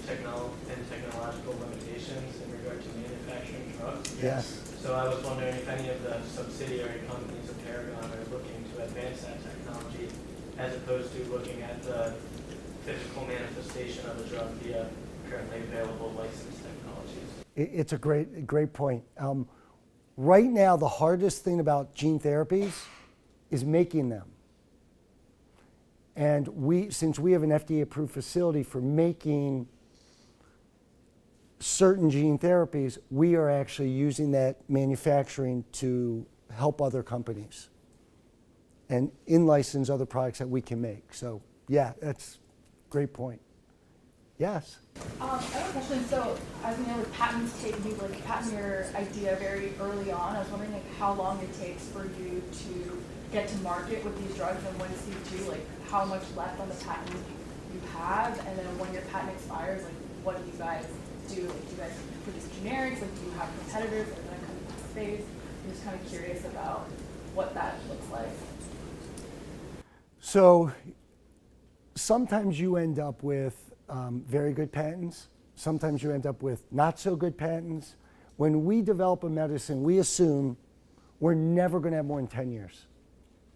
technological limitations in regard to manufacturing drugs. Yes. So I was wondering if any of the subsidiary companies of Paragon are looking to advance that technology as opposed to looking at the physical manifestation of a drug via currently available licensed technologies. It's a great point. Right now, the hardest thing about gene therapies is making them. And since we have an FDA-approved facility for making certain gene therapies, we are actually using that manufacturing to help other companies and in-license other products that we can make. So yeah, that's a great point. Yes? I have a question. So as we know, with patents you patent your idea very early on. I was wondering how long it takes for you to get to market with these drugs, and once you do, how much left on the patent you have, and then when your patent expires, what do you guys do? Do you guys produce generics? Do you have competitors that are going to come into the space? I'm just kind of curious about what that looks like. So sometimes you end up with very good patents. Sometimes you end up with not so good patents. When we develop a medicine, we assume we're never going to have more than 10 years,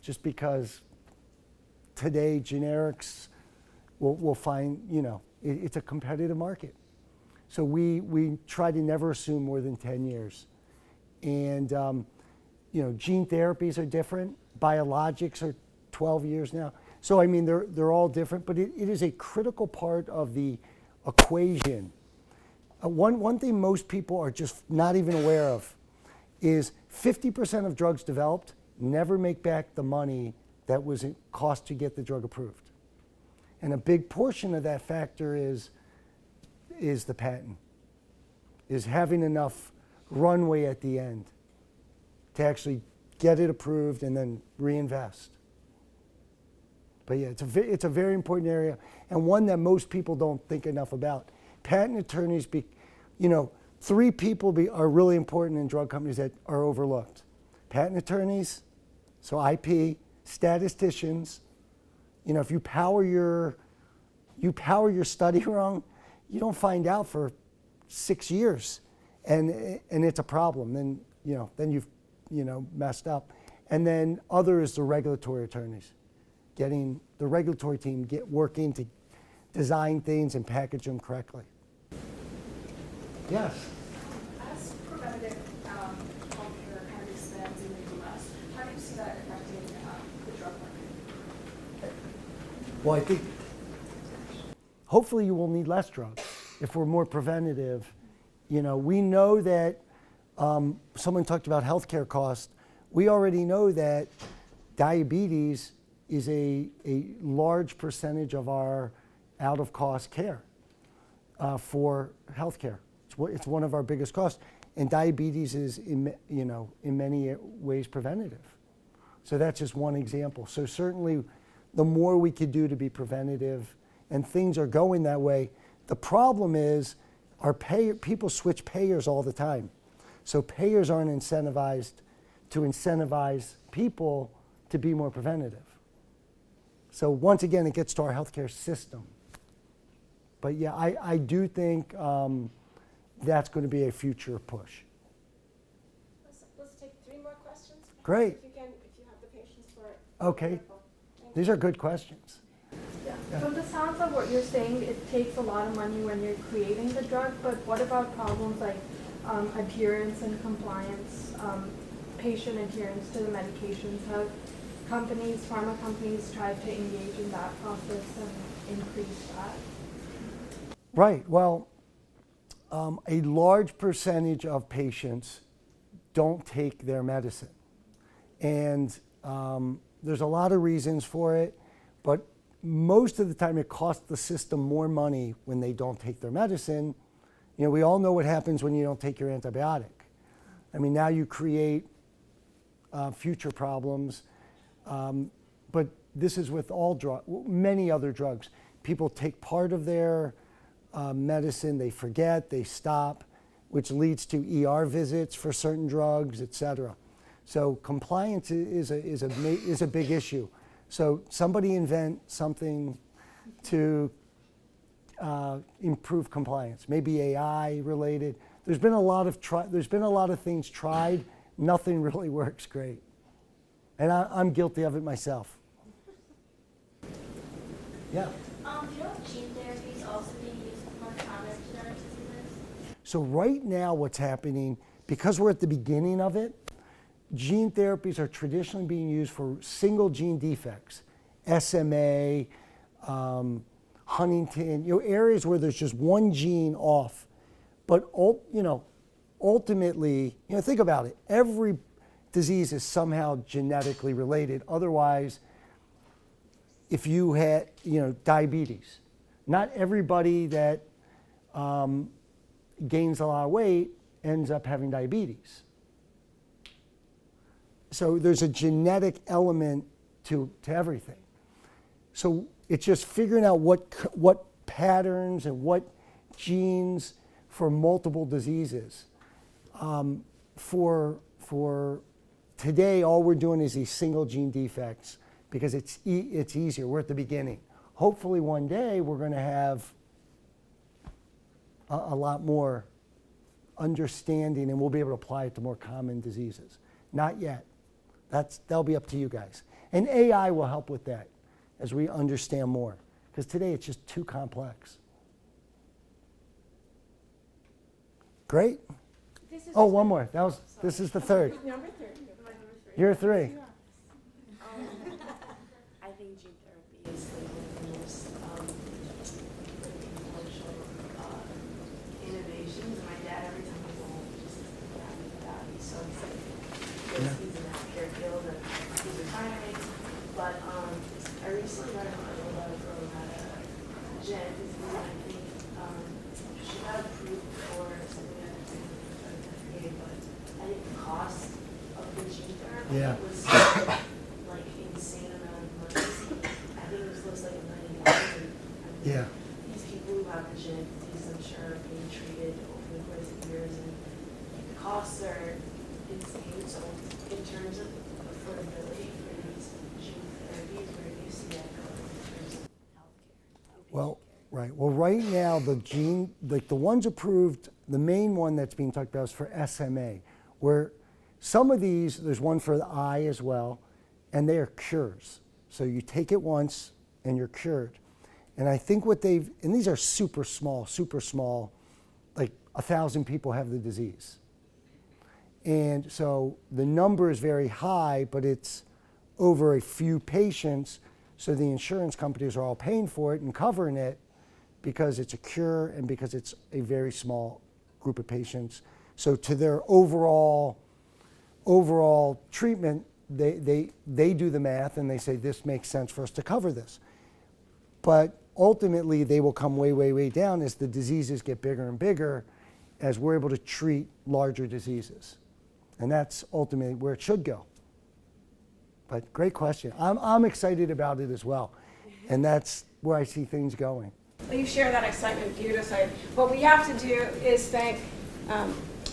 just because today generics will find, it's a competitive market. So we try to never assume more than 10 years. And, gene therapies are different. Biologics are 12 years now. So, I mean, they're all different, but it is a critical part of the equation. One thing most people are just not even aware of is 50% of drugs developed never make back the money that was it cost to get the drug approved. And a big portion of that factor is the patent, is having enough runway at the end to actually get it approved and then reinvest. But yeah, it's a very important area, and one that most people don't think enough about. Patent attorneys, 3 people are really important in drug companies that are overlooked. Patent attorneys, so IP, statisticians. If you power your study wrong, you don't find out for 6 years, and it's a problem. Then you've messed up. And then other is the regulatory attorneys, getting the regulatory team working to design things and package them correctly. Yes. As preventative healthcare kind of expands in the U.S., how do you see that affecting the drug market? Well, I think hopefully you will need less drugs if we're more preventative. We know that someone talked about healthcare costs. We already know that diabetes is a large percentage of our out-of-cost care for healthcare. It's one of our biggest costs, and diabetes is in many ways preventative. So that's just one example. So certainly, the more we could do to be preventative, and things are going that way. The problem is people switch payers all the time. So payers aren't incentivized to incentivize people to be more preventative. So once again, it gets to our healthcare system. But yeah, I do think that's going to be a future push. Let's take 3 more questions. Great. If you have the patience for it. Okay. Wonderful. Thank These are good questions. Yeah. From the sounds of what you're saying, it takes a lot of money when you're creating the drug, but what about problems like adherence and compliance, patient adherence to the medications? Have pharma companies tried to engage in that process and increase that? Right. Well, a large percentage of patients don't take their medicine. And there's a lot of reasons for it, but most of the time it costs the system more money when they don't take their medicine. We all know what happens when you don't take your antibiotic. I mean, now you create future problems. But this is with many other drugs. People take part of their medicine, they forget, they stop, which leads to ER visits for certain drugs, et cetera. So compliance is a big issue. So somebody invent something to improve compliance, maybe AI related. There's been a lot of things tried. Nothing really works great, and I'm guilty of it myself. Yeah. Do you know if gene therapy is also being used for common genetic diseases? So right now, what's happening, because we're at the beginning of it, gene therapies are traditionally being used for single gene defects, SMA, Huntington, areas where there's just one gene off. But ultimately, think about it. Every disease is somehow genetically related. Otherwise, if you had, diabetes, not everybody that gains a lot of weight ends up having diabetes. So there's a genetic element to everything. So it's just figuring out what patterns and what genes for multiple diseases. For today, all we're doing is these single gene defects because it's easier. We're at the beginning. Hopefully one day we're going to have a lot more understanding and we'll be able to apply it to more common diseases. Not yet. That'll be up to you guys. And AI will help with that as we understand more. Because today it's just too complex. Great. Oh, one more. This is the third. Number 3. You're 3. I think gene therapy is like one of the most influential innovations. And my dad, every time I go home, just says that. He's so excited. Because he's in the healthcare field and he's retiring. But I recently read an article about a girl who had a genetic disease, and I think she got approved for something that I think FDA, but I think the cost of the gene therapy was like insane amount of money. I think it was like $1 million. Yeah. These people who have the genetic disease, I'm sure, are being treated over the course of years, and the costs are insane. So in terms of affordability for these gene therapies, where do you see that going in terms of healthcare? Well, right. Well, right now, the ones approved, the main one that's being talked about is for SMA, where some of these, there's one for the eye as well, and they are cures. So you take it once and you're cured. And I think and these are super small, like 1,000 people have the disease. And so the number is very high, but it's over a few patients. So the insurance companies are all paying for it and covering it because it's a cure and because it's a very small group of patients. So to their overall treatment, they do the math and they say this makes sense for us to cover this. But ultimately, they will come way, way, way down as the diseases get bigger and bigger, as we're able to treat larger diseases. And that's ultimately where it should go. But great question. I'm excited about it as well. And that's where I see things going. Well, you share that excitement beautifully. What we have to do is thank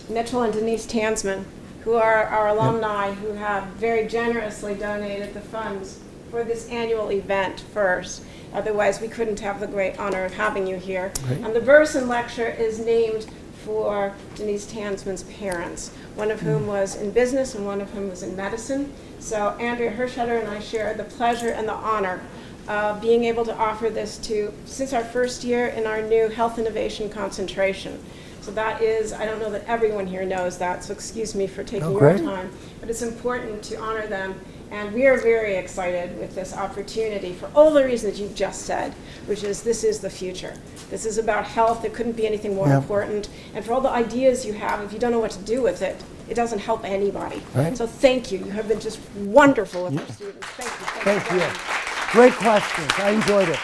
Mitchell and Denise Tansman, who are our alumni, who have very generously donated the funds for this annual event first. Otherwise, we couldn't have the great honor of having you here. Great. And the Berson lecture is named for Denise Tansman's parents, one of whom was in business and one of whom was in medicine. So Andrea Hirscheder and I share the pleasure and the honor of being able to offer this since our first year in our new health innovation concentration. So that is, I don't know that everyone here knows that, so excuse me for taking your time, but it's important to honor them. And we are very excited with this opportunity for all the reasons you've just said, which is this is the future. This is about health. It couldn't be anything more important. And for all the ideas you have, if you don't know what to do with it, it doesn't help anybody. Right. So thank you. You have been just wonderful with our students. Thank you. Thank you. Great questions. I enjoyed it.